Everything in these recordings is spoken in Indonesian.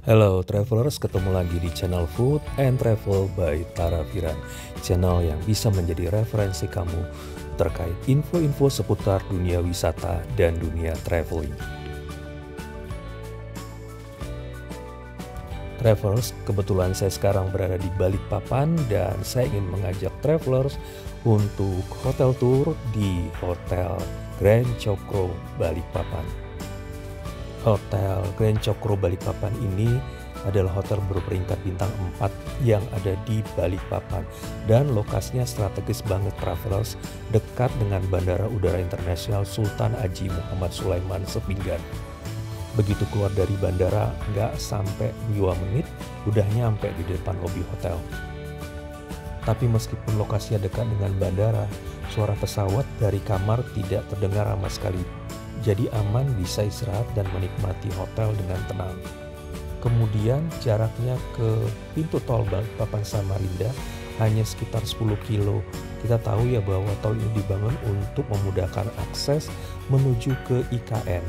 Hello travelers, ketemu lagi di channel Food and Travel by Tara Firan. Channel yang bisa menjadi referensi kamu terkait info-info seputar dunia wisata dan dunia traveling. Travelers, kebetulan saya sekarang berada di Balikpapan dan saya ingin mengajak travelers untuk hotel tour di Hotel Grand Cokro Balikpapan. Hotel Grand Cokro Balikpapan ini adalah hotel berperingkat bintang 4 yang ada di Balikpapan dan lokasinya strategis banget travelers, dekat dengan Bandara Udara Internasional Sultan Haji Muhammad Sulaiman Sepinggan. Begitu keluar dari bandara nggak sampai 2 menit udah nyampe di depan lobi hotel. Tapi meskipun lokasinya dekat dengan bandara, suara pesawat dari kamar tidak terdengar sama sekali. Jadi aman, bisa istirahat dan menikmati hotel dengan tenang. Kemudian jaraknya ke pintu tol Balikpapan Samarinda hanya sekitar 10 kilo. Kita tahu ya bahwa tol ini dibangun untuk memudahkan akses menuju ke IKN.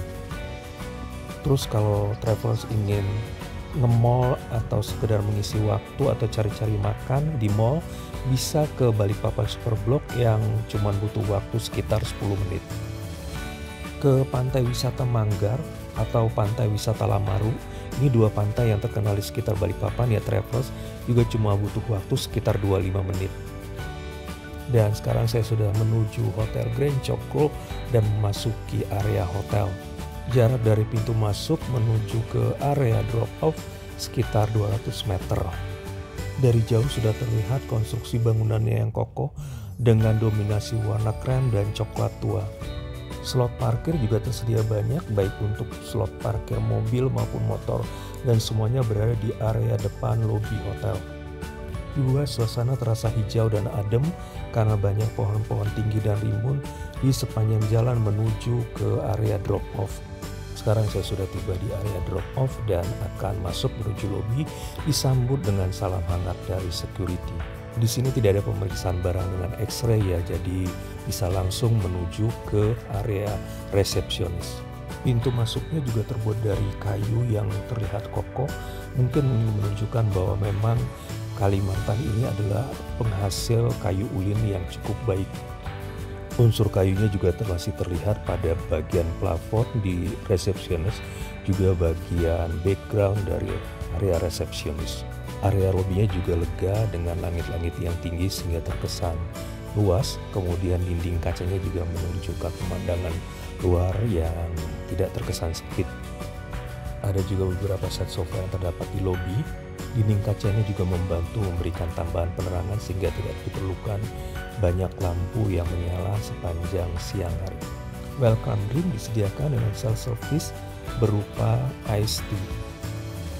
Terus kalau travelers ingin nge-mall atau sekedar mengisi waktu atau cari-cari makan di mall, bisa ke Balikpapan Superblok yang cuma butuh waktu sekitar 10 menit. Ke Pantai Wisata Manggar atau Pantai Wisata Lamaru, ini dua pantai yang terkenal di sekitar Balikpapan ya travelers, juga cuma butuh waktu sekitar 25 menit. Dan sekarang saya sudah menuju Hotel Grand Cokro dan memasuki area hotel. Jarak dari pintu masuk menuju ke area drop off sekitar 200 meter. Dari jauh sudah terlihat konstruksi bangunannya yang kokoh dengan dominasi warna krem dan coklat tua. Slot parkir juga tersedia banyak, baik untuk slot parkir mobil maupun motor, dan semuanya berada di area depan lobi hotel. Juga suasana terasa hijau dan adem karena banyak pohon-pohon tinggi dan rimbun di sepanjang jalan menuju ke area drop off. Sekarang saya sudah tiba di area drop off dan akan masuk menuju lobi, disambut dengan salam hangat dari security. Di sini tidak ada pemeriksaan barang dengan X-ray ya, jadi bisa langsung menuju ke area resepsionis. Pintu masuknya juga terbuat dari kayu yang terlihat kokoh, mungkin menunjukkan bahwa memang Kalimantan ini adalah penghasil kayu ulin yang cukup baik. Unsur kayunya juga masih terlihat pada bagian plafon di resepsionis, juga bagian background dari area resepsionis. Area lobinya juga lega dengan langit-langit yang tinggi sehingga terkesan luas, kemudian dinding kacanya juga menunjukkan pemandangan luar yang tidak terkesan sempit. Ada juga beberapa set sofa yang terdapat di lobi. Dinding kacanya juga membantu memberikan tambahan penerangan sehingga tidak diperlukan banyak lampu yang menyala sepanjang siang hari. Welcome drink disediakan dengan self-service berupa iced tea.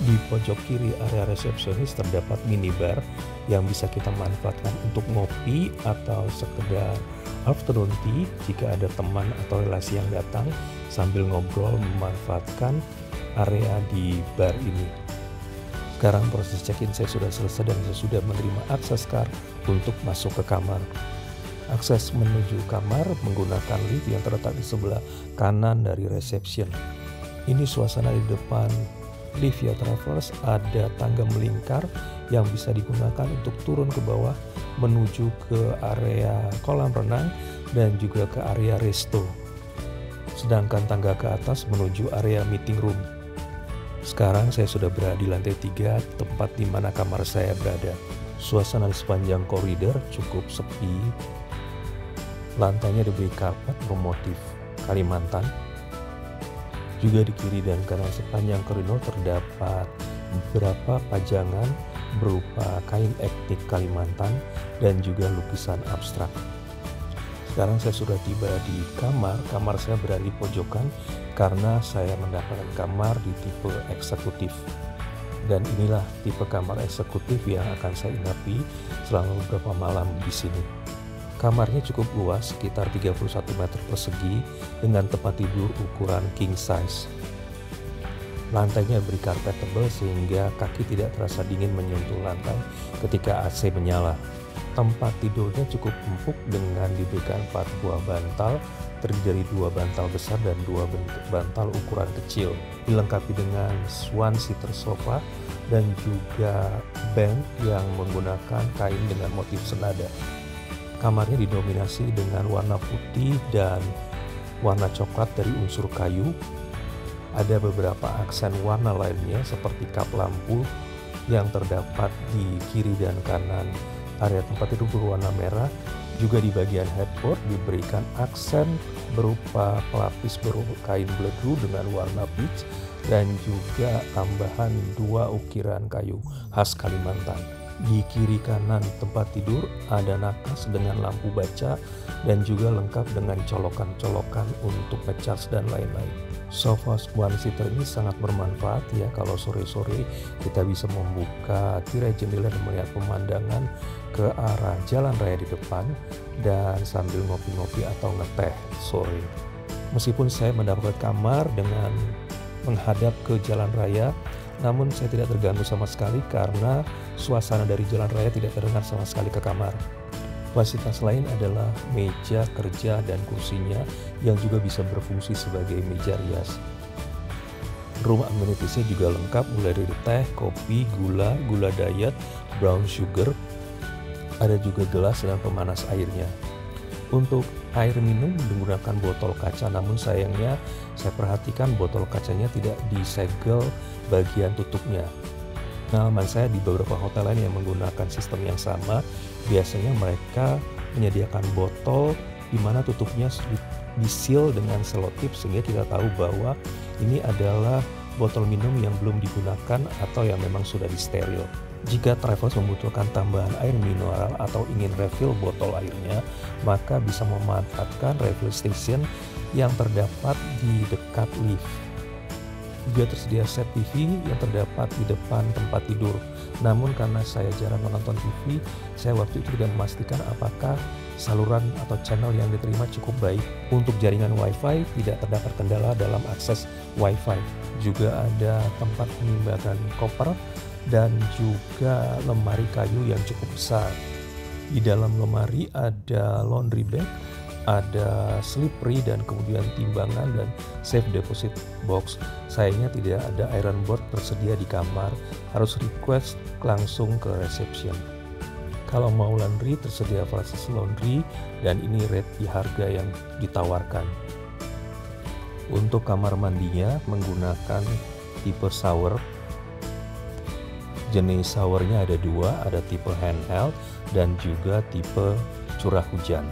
Di pojok kiri area resepsionis terdapat minibar yang bisa kita manfaatkan untuk ngopi atau sekedar afternoon tea jika ada teman atau relasi yang datang sambil ngobrol memanfaatkan area di bar ini. Sekarang proses check-in saya sudah selesai dan saya sudah menerima akses card untuk masuk ke kamar. Akses menuju kamar menggunakan lift yang terletak di sebelah kanan dari reception. Ini suasana di depan lift ya travelers, ada tangga melingkar yang bisa digunakan untuk turun ke bawah menuju ke area kolam renang dan juga ke area resto. Sedangkan tangga ke atas menuju area meeting room. Sekarang saya sudah berada di lantai 3, tempat di mana kamar saya berada. Suasana di sepanjang koridor cukup sepi. Lantainya diberi karpet bermotif Kalimantan. Juga di kiri dan kanan sepanjang koridor terdapat beberapa pajangan berupa kain etnik Kalimantan dan juga lukisan abstrak. Sekarang saya sudah tiba di kamar saya berada di pojokan karena saya mendapatkan kamar di tipe eksekutif. Dan inilah tipe kamar eksekutif yang akan saya inapi selama beberapa malam di sini. Kamarnya cukup luas, sekitar 31 meter persegi dengan tempat tidur ukuran king size. Lantainya beri karpet tebal sehingga kaki tidak terasa dingin menyentuh lantai ketika AC menyala. Tempat tidurnya cukup empuk dengan diberikan 4 buah bantal terdiri dari 2 bantal besar dan 2 bantal ukuran kecil. Dilengkapi dengan one seater sofa dan juga bed yang menggunakan kain dengan motif senada. Kamarnya didominasi dengan warna putih dan warna coklat dari unsur kayu. Ada beberapa aksen warna lainnya seperti kap lampu yang terdapat di kiri dan kanan. Area tempat tidur berwarna merah. Juga di bagian headboard diberikan aksen berupa pelapis berkain belegu dengan warna peach dan juga tambahan 2 ukiran kayu khas Kalimantan. Di kiri kanan tempat tidur ada nakas dengan lampu baca dan juga lengkap dengan colokan-colokan untuk ngecas dan lain-lain. Sofa one seater ini sangat bermanfaat ya kalau sore-sore kita bisa membuka tirai jendela dan melihat pemandangan ke arah jalan raya di depan dan sambil ngopi-ngopi atau ngeteh sore. Meskipun saya mendapat kamar dengan menghadap ke jalan raya, namun saya tidak terganggu sama sekali karena suasana dari jalan raya tidak terdengar sama sekali ke kamar. Fasilitas lain adalah meja kerja dan kursinya yang juga bisa berfungsi sebagai meja rias. Rumah amenitiesnya juga lengkap mulai dari teh, kopi, gula diet, brown sugar, ada juga gelas dan pemanas airnya. Untuk air minum menggunakan botol kaca, namun sayangnya saya perhatikan botol kacanya tidak disegel bagian tutupnya. Pengalaman saya di beberapa hotel lain yang menggunakan sistem yang sama, biasanya mereka menyediakan botol di mana tutupnya diseal dengan selotip sehingga kita tahu bahwa ini adalah botol minum yang belum digunakan atau yang memang sudah disteril. Jika travelers membutuhkan tambahan air mineral atau ingin refill botol airnya, maka bisa memanfaatkan refill station yang terdapat di dekat lift. Juga tersedia set TV yang terdapat di depan tempat tidur. Namun karena saya jarang menonton TV, saya waktu itu tidak memastikan apakah saluran atau channel yang diterima cukup baik. Untuk jaringan WiFi tidak terdapat kendala dalam akses WiFi. Juga ada tempat penimbangan koper dan juga lemari kayu yang cukup besar. Di dalam lemari ada laundry bag, ada slippery dan kemudian timbangan dan safe deposit box. Sayangnya tidak ada iron board tersedia di kamar, harus request langsung ke reception. Kalau mau laundry tersedia proses laundry dan ini rate di harga yang ditawarkan. Untuk kamar mandinya menggunakan tipe shower. Jenis showernya ada 2, ada tipe handheld dan juga tipe curah hujan.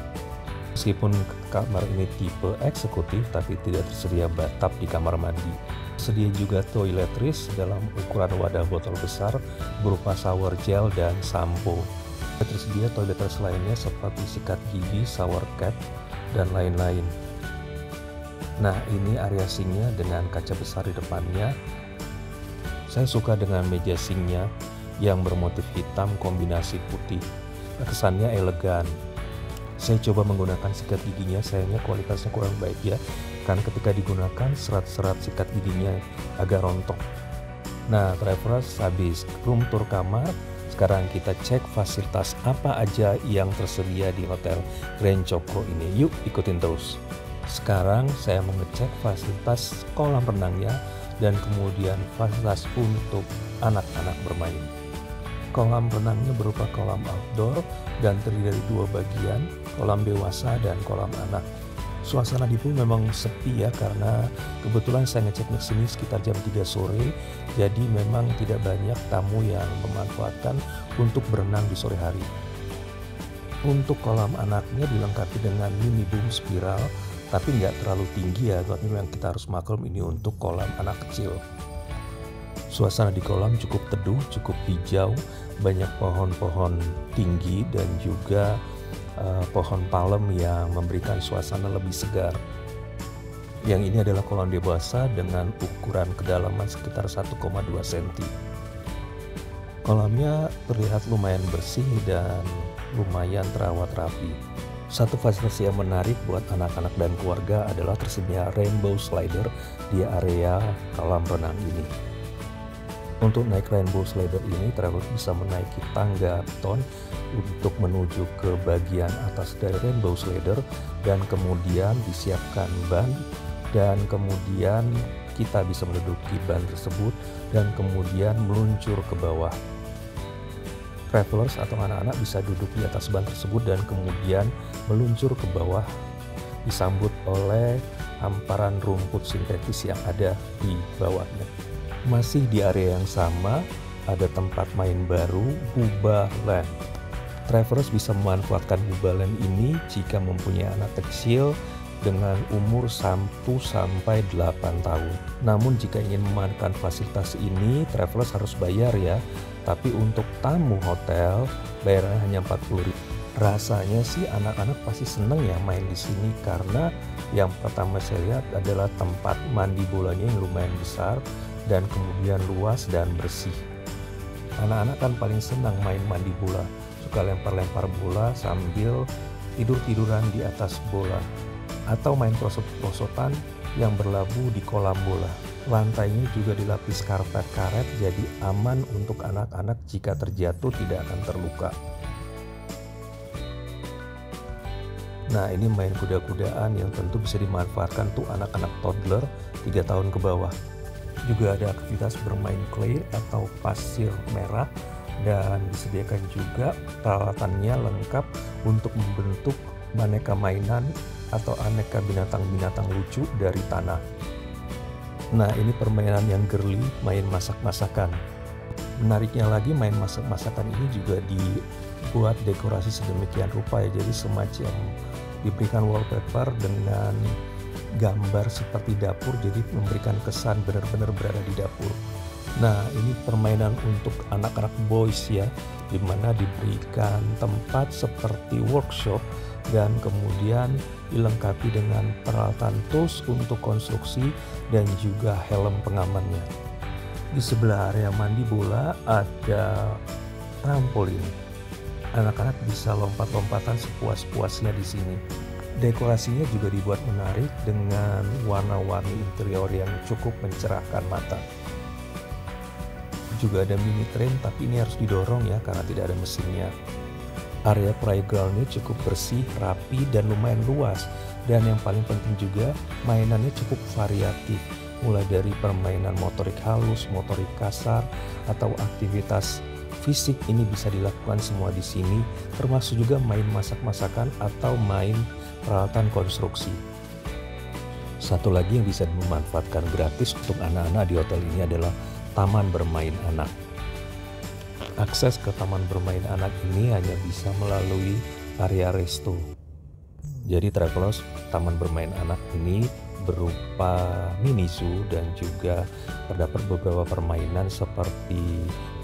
Meskipun kamar ini tipe eksekutif tapi tidak tersedia bathtub di kamar mandi. Tersedia juga toiletries dalam ukuran wadah botol besar berupa shower gel dan sampo. Tersedia toiletries lainnya seperti sikat gigi, shower cap, dan lain-lain. Nah, ini area sinknya dengan kaca besar di depannya. Saya suka dengan meja sinknya yang bermotif hitam kombinasi putih. Kesannya elegan. Saya coba menggunakan sikat giginya, sayangnya kualitasnya kurang baik ya, karena ketika digunakan serat-serat sikat giginya agak rontok. Nah, travelers habis room tour kamar, sekarang kita cek fasilitas apa aja yang tersedia di Hotel Grand Cokro ini. Yuk ikutin terus. Sekarang saya mengecek fasilitas kolam renangnya dan kemudian fasilitas untuk anak-anak bermain. Kolam renangnya berupa kolam outdoor dan terdiri dari 2 bagian, kolam dewasa dan kolam anak. Suasana di pool memang sepi ya, karena kebetulan saya ngecek di sini sekitar jam 3 sore, jadi memang tidak banyak tamu yang memanfaatkan untuk berenang di sore hari. Untuk kolam anaknya dilengkapi dengan mini boom spiral, tapi nggak terlalu tinggi ya, tapi memang kita harus maklum ini untuk kolam anak kecil. Suasana di kolam cukup teduh, cukup hijau, banyak pohon-pohon tinggi dan juga pohon palem yang memberikan suasana lebih segar. Yang ini adalah kolam dewasa dengan ukuran kedalaman sekitar 1,2 cm. Kolamnya terlihat lumayan bersih dan lumayan terawat rapi. Satu fasilitas yang menarik buat anak-anak dan keluarga adalah tersedia rainbow slider di area kolam renang ini. Untuk naik rainbow slider ini, traveler bisa menaiki tangga beton untuk menuju ke bagian atas dari rainbow slider, dan kemudian disiapkan ban, dan kemudian kita bisa menduduki ban tersebut dan kemudian meluncur ke bawah. Travelers atau anak-anak bisa duduk di atas ban tersebut dan kemudian meluncur ke bawah, disambut oleh hamparan rumput sintetis yang ada di bawahnya. Masih di area yang sama, ada tempat main baru, Booba Land. Travelers bisa memanfaatkan Booba Land ini jika mempunyai anak kecil dengan umur 1 sampai 8 tahun. Namun jika ingin memanfaatkan fasilitas ini, travelers harus bayar ya. Tapi untuk tamu hotel, bayarnya hanya 40.000. Rasanya sih anak-anak pasti seneng ya main di sini, karena yang pertama saya lihat adalah tempat mandi bolanya yang lumayan besar dan kemudian luas dan bersih. Anak-anak kan paling senang main mandi bola, suka lempar-lempar bola sambil tidur-tiduran di atas bola, atau main prosot-prosotan yang berlabuh di kolam bola. Lantainya juga dilapis karpet karet, jadi aman untuk anak-anak jika terjatuh tidak akan terluka. Nah, ini main kuda-kudaan yang tentu bisa dimanfaatkan untuk anak-anak toddler 3 tahun ke bawah. Juga ada aktivitas bermain clay atau pasir merah, dan disediakan juga peralatannya lengkap untuk membentuk aneka mainan atau aneka binatang-binatang lucu dari tanah. Nah, ini permainan yang girly, main masak-masakan. Menariknya lagi, main masak-masakan ini juga dibuat dekorasi sedemikian rupa ya, jadi semacam diberikan wallpaper dengan gambar seperti dapur, jadi memberikan kesan benar-benar berada di dapur. Nah, ini permainan untuk anak-anak boys ya, dimana diberikan tempat seperti workshop dan kemudian dilengkapi dengan peralatan tools untuk konstruksi dan juga helm pengamannya. Di sebelah area mandi bola ada trampolin. Anak-anak bisa lompat-lompatan sepuas-puasnya di sini. Dekorasinya juga dibuat menarik dengan warna-warni interior yang cukup mencerahkan mata. Juga ada mini train, tapi ini harus didorong ya karena tidak ada mesinnya. Area playgroundnya cukup bersih, rapi, dan lumayan luas. Dan yang paling penting juga, mainannya cukup variatif. Mulai dari permainan motorik halus, motorik kasar, atau aktivitas fisik, ini bisa dilakukan semua di sini. Termasuk juga main masak-masakan atau main peralatan konstruksi. Satu lagi yang bisa dimanfaatkan gratis untuk anak-anak di hotel ini adalah taman bermain anak. Akses ke taman bermain anak ini hanya bisa melalui area resto. Jadi travelers, taman bermain anak ini berupa mini zoo dan juga terdapat beberapa permainan seperti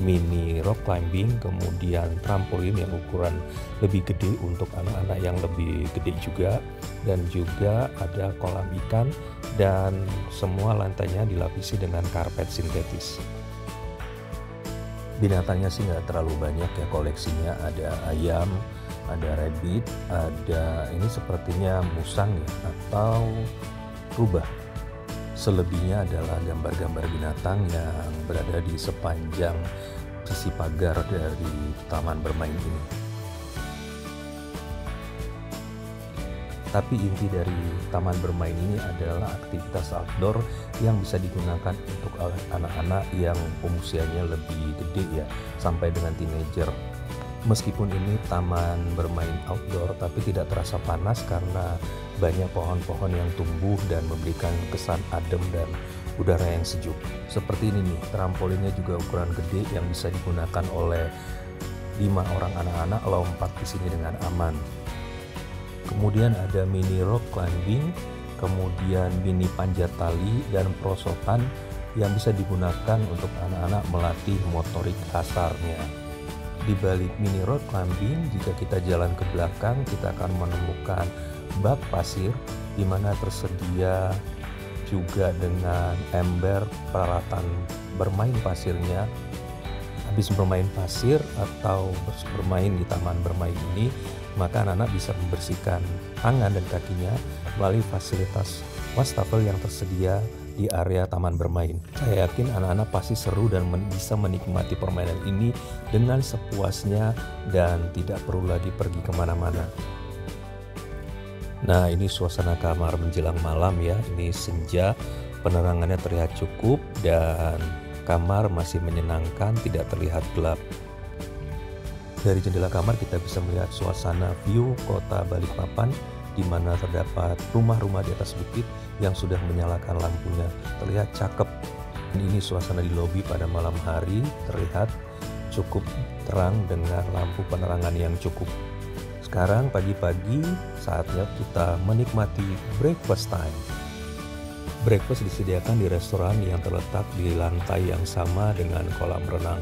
mini rock climbing, kemudian trampolin yang ukuran lebih gede untuk anak-anak yang lebih gede juga, dan juga ada kolam ikan, dan semua lantainya dilapisi dengan karpet sintetis. Binatangnya sih nggak terlalu banyak ya koleksinya, ada ayam, ada rabbit, ada ini sepertinya musang ya atau rubah. Selebihnya adalah gambar-gambar binatang yang berada di sepanjang sisi pagar dari taman bermain ini. Tapi inti dari taman bermain ini adalah aktivitas outdoor yang bisa digunakan untuk anak-anak yang usianya lebih gede ya, sampai dengan teenager. Meskipun ini taman bermain outdoor, tapi tidak terasa panas karena banyak pohon-pohon yang tumbuh dan memberikan kesan adem dan udara yang sejuk. Seperti ini nih, trampolinnya juga ukuran gede yang bisa digunakan oleh 5 orang anak-anak lompat di sini dengan aman. Kemudian ada mini rock climbing, kemudian mini panjat tali dan perosotan yang bisa digunakan untuk anak-anak melatih motorik kasarnya. Di balik mini rock climbing, jika kita jalan ke belakang, kita akan menemukan bak pasir di mana tersedia juga dengan ember peralatan bermain pasirnya. Habis bermain pasir atau bermain di taman bermain ini, maka anak-anak bisa membersihkan tangan dan kakinya melalui fasilitas wastafel yang tersedia di area taman bermain. Saya yakin anak-anak pasti seru dan bisa menikmati permainan ini dengan sepuasnya dan tidak perlu lagi pergi kemana-mana. Nah, ini suasana kamar menjelang malam ya. Ini senja, penerangannya terlihat cukup dan kamar masih menyenangkan, tidak terlihat gelap. Dari jendela kamar kita bisa melihat suasana view kota Balikpapan, di mana terdapat rumah-rumah di atas bukit yang sudah menyalakan lampunya. Terlihat cakep. Ini suasana di lobi pada malam hari, terlihat cukup terang dengan lampu penerangan yang cukup. Sekarang pagi-pagi saatnya kita menikmati breakfast time. Breakfast disediakan di restoran yang terletak di lantai yang sama dengan kolam renang.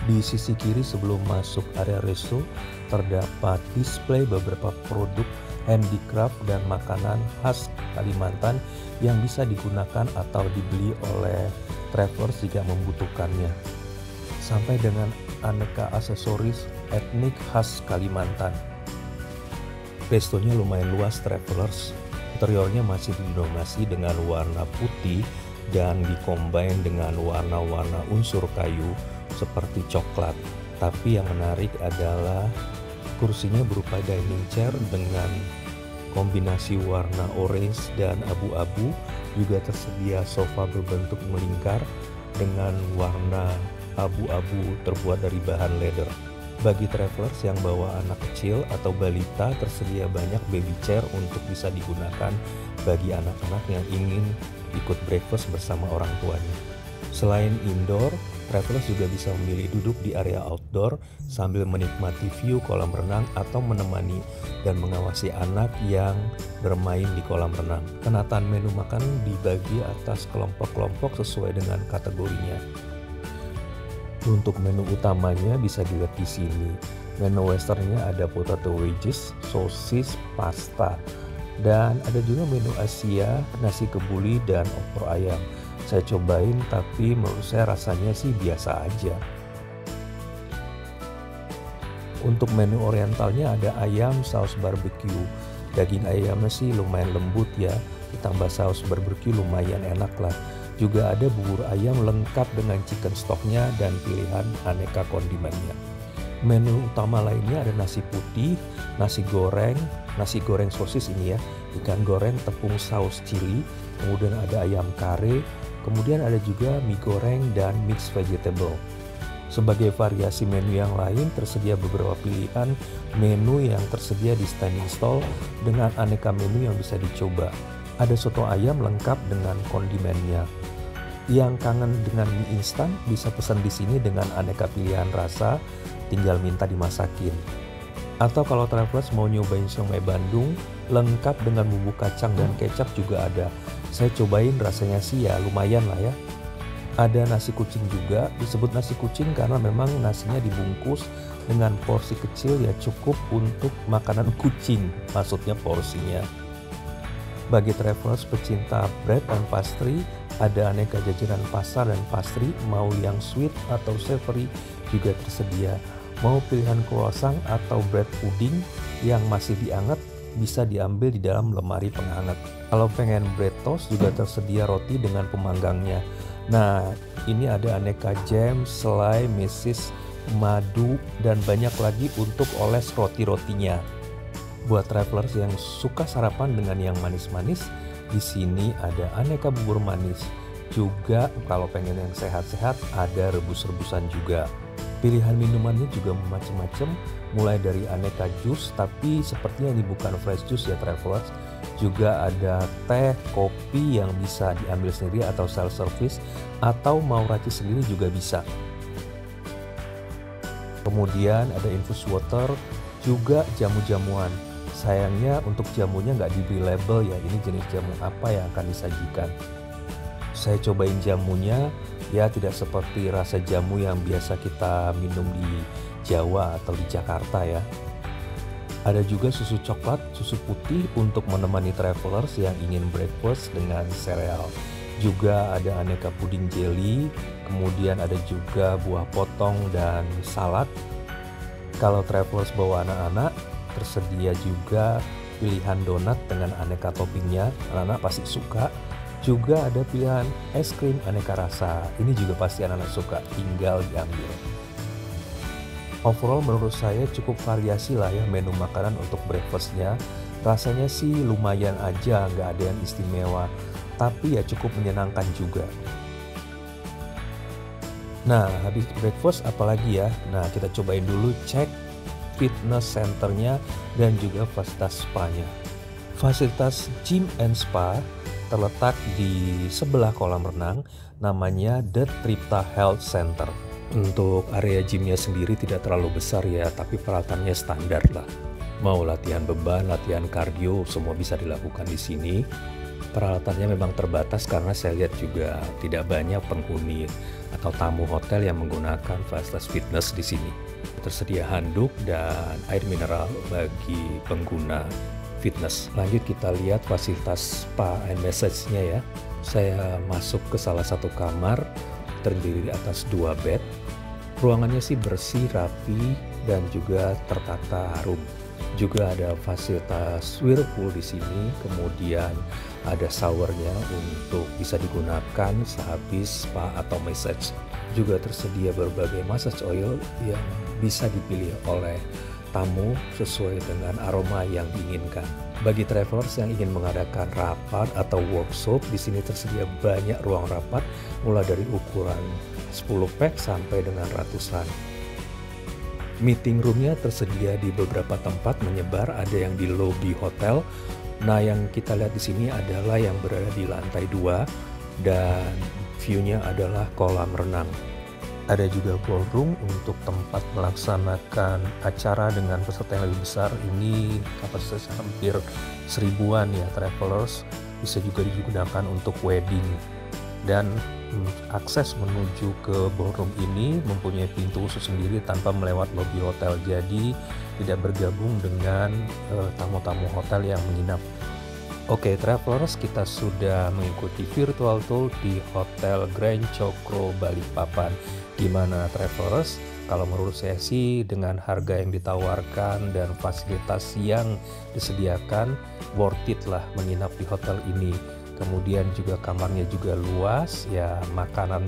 Di sisi kiri sebelum masuk area resto terdapat display beberapa produk handicraft dan makanan khas Kalimantan yang bisa digunakan atau dibeli oleh travelers jika membutuhkannya. Sampai dengan aneka aksesoris etnik khas Kalimantan. Restonya lumayan luas travelers. Interiornya masih didominasi dengan warna putih dan dikombin dengan warna-warna unsur kayu seperti coklat. Tapi yang menarik adalah kursinya berupa dining chair dengan kombinasi warna orange dan abu-abu. Juga tersedia sofa berbentuk melingkar dengan warna abu-abu terbuat dari bahan leather. Bagi travelers yang bawa anak kecil atau balita, tersedia banyak baby chair untuk bisa digunakan bagi anak-anak yang ingin ikut breakfast bersama orang tuanya. Selain indoor, travelers juga bisa memilih duduk di area outdoor sambil menikmati view kolam renang atau menemani dan mengawasi anak yang bermain di kolam renang. Penataan menu makan dibagi atas kelompok-kelompok sesuai dengan kategorinya. Untuk menu utamanya bisa dilihat di sini. Menu westernnya ada potato wedges, sosis, pasta, dan ada juga menu Asia, nasi kebuli dan opor ayam. Saya cobain tapi menurut saya rasanya sih biasa aja. Untuk menu orientalnya ada ayam saus barbecue. Daging ayamnya sih lumayan lembut ya, ditambah saus barbecue lumayan enak lah. Juga ada bubur ayam lengkap dengan chicken stocknya dan pilihan aneka kondimennya. Menu utama lainnya ada nasi putih, nasi goreng sosis ini ya, ikan goreng tepung saus cili, kemudian ada ayam kare, kemudian ada juga mie goreng dan mixed vegetable. Sebagai variasi menu yang lain tersedia beberapa pilihan menu yang tersedia di standing stall dengan aneka menu yang bisa dicoba. Ada soto ayam lengkap dengan kondimennya. Yang kangen dengan mie instan bisa pesan di sini dengan aneka pilihan rasa, tinggal minta dimasakin. Atau kalau travelers mau nyobain siomay Bandung, lengkap dengan bumbu kacang dan kecap juga ada. Saya cobain rasanya sih ya lumayan lah ya. Ada nasi kucing juga, disebut nasi kucing karena memang nasinya dibungkus dengan porsi kecil ya, cukup untuk makanan kucing, maksudnya porsinya. Bagi travelers pecinta bread dan pastry, ada aneka jajanan pasar dan pastry, mau yang sweet atau savory juga tersedia. Mau pilihan croissant atau bread pudding yang masih dianget bisa diambil di dalam lemari penghangat. Kalau pengen bread toast juga tersedia roti dengan pemanggangnya. Nah, ini ada aneka jam, selai, mesis, madu, dan banyak lagi untuk oles roti-rotinya. Buat travelers yang suka sarapan dengan yang manis-manis, di sini ada aneka bubur manis. Juga kalau pengen yang sehat-sehat, ada rebus-rebusan juga. Pilihan minumannya juga macam-macam, mulai dari aneka jus, tapi sepertinya ini bukan fresh juice ya travelers. Juga ada teh, kopi yang bisa diambil sendiri atau self service, atau mau racik sendiri juga bisa. Kemudian ada infus water, juga jamu-jamuan. Sayangnya untuk jamunya nggak diberi label ya, ini jenis jamu apa yang akan disajikan. Saya cobain jamunya, ya tidak seperti rasa jamu yang biasa kita minum di Jawa atau di Jakarta ya. Ada juga susu coklat, susu putih untuk menemani travelers yang ingin breakfast dengan sereal. Juga ada aneka puding jelly, kemudian ada juga buah potong dan salad. Kalau travelers bawa anak-anak, tersedia juga pilihan donat dengan aneka toppingnya, anak-anak pasti suka. Juga ada pilihan es krim aneka rasa. Ini juga pasti anak-anak suka, tinggal diambil. Overall menurut saya cukup variasi lah ya menu makanan untuk breakfastnya. Rasanya sih lumayan aja, nggak ada yang istimewa. Tapi ya cukup menyenangkan juga. Nah, habis breakfast apalagi ya? Nah, kita cobain dulu cek fitness centernya dan juga fasilitas spa-nya. Fasilitas gym and spa terletak di sebelah kolam renang, namanya The Tripta Health Center. Untuk area gymnya sendiri tidak terlalu besar ya, tapi peralatannya standar lah. Mau latihan beban, latihan kardio, semua bisa dilakukan di sini. Peralatannya memang terbatas karena saya lihat juga tidak banyak penghuni atau tamu hotel yang menggunakan fasilitas fitness di sini. Tersedia handuk dan air mineral bagi pengguna fitness. Lanjut kita lihat fasilitas spa and massage-nya ya. Saya masuk ke salah satu kamar, terdiri di atas 2 bed. Ruangannya sih bersih, rapi, dan juga tertata harum. Juga ada fasilitas whirlpool di sini, kemudian ada showernya untuk bisa digunakan sehabis spa atau massage. Juga tersedia berbagai massage oil yang bisa dipilih oleh tamu sesuai dengan aroma yang diinginkan. Bagi travelers yang ingin mengadakan rapat atau workshop, di sini tersedia banyak ruang rapat mulai dari ukuran 10 pack sampai dengan ratusan. Meeting roomnya tersedia di beberapa tempat menyebar, ada yang di lobi hotel. Nah, yang kita lihat di sini adalah yang berada di lantai 2 dan view-nya adalah kolam renang. Ada juga ballroom untuk tempat melaksanakan acara dengan peserta yang lebih besar. Ini kapasitasnya hampir 1000-an ya travelers. Bisa juga digunakan untuk wedding. Dan akses menuju ke ballroom ini mempunyai pintu khusus sendiri tanpa melewat lobi hotel. Jadi tidak bergabung dengan tamu-tamu hotel yang menginap. Oke travelers, kita sudah mengikuti virtual tour di Hotel Grand Cokro Balikpapan. Gimana travelers? Kalau menurut saya sih dengan harga yang ditawarkan dan fasilitas yang disediakan, worth it lah menginap di hotel ini. Kemudian juga kamarnya juga luas, ya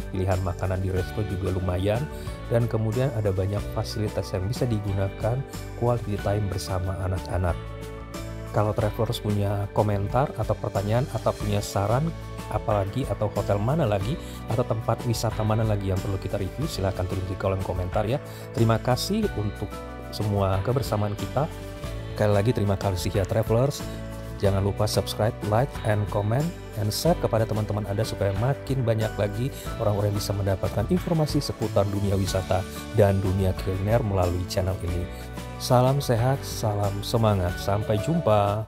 pilihan makanan di resto juga lumayan. Dan kemudian ada banyak fasilitas yang bisa digunakan quality time bersama anak-anak. Kalau travelers punya komentar atau pertanyaan atau punya saran apalagi atau hotel mana lagi atau tempat wisata mana lagi yang perlu kita review, silahkan tulis di kolom komentar ya. Terima kasih untuk semua kebersamaan kita. Sekali lagi terima kasih ya travelers. Jangan lupa subscribe, like, and comment, and share kepada teman-teman Anda supaya makin banyak lagi orang-orang yang bisa mendapatkan informasi seputar dunia wisata dan dunia kuliner melalui channel ini. Salam sehat, salam semangat, sampai jumpa.